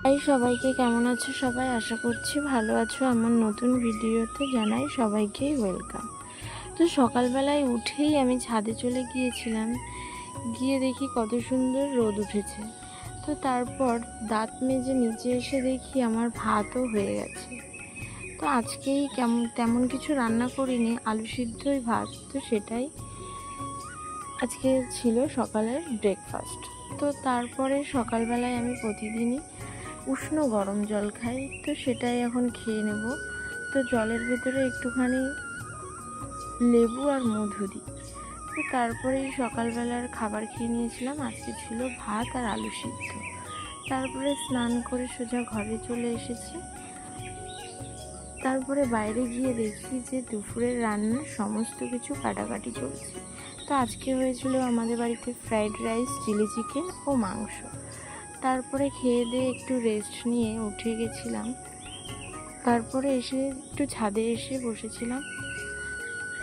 High সবাইকে, কেমন আছো সবাই? আশা করছি ভালো আছো। আমার নতুন ভিডিওতে জানাই সবাইকেই ওয়েলকাম। তো সকালবেলায় উঠেই আমি ছাদে চলে গিয়েছিলাম, গিয়ে দেখি কত সুন্দর রোদ উঠেছে। তো তারপর দাঁত মেজে নিচে এসে দেখি আমার ভাতও হয়ে গেছে। তো আজকেই তেমন কিছু রান্না করিনি, আলু সিদ্ধই ভাত, তো সেটাই আজকে ছিল সকালের ব্রেকফাস্ট। তো তারপরে সকালবেলায় আমি প্রতিদিনই উষ্ণ গরম জল খাই, তো সেটাই এখন খেয়ে নেব। তো জলের ভেতরে একটুখানি লেবু আর মধু দিই। তো তারপরেই সকালবেলার খাবার খেয়ে নিয়েছিলাম। আজকে ছিল ভাত আর আলু সিদ্ধ। তারপরে স্নান করে সোজা ঘরে চলে এসেছি। তারপরে বাইরে গিয়ে দেখি যে দুপুরের রান্নার সমস্ত কিছু কাটাকাটি চলছে। তো আজকে হয়েছিল আমাদের বাড়িতে ফ্রাইড রাইস, চিলি চিকেন ও মাংস। তারপরে খেয়ে দিয়ে একটু রেস্ট নিয়ে উঠে গেছিলাম। তারপরে এসে একটু ছাদে এসে বসেছিলাম।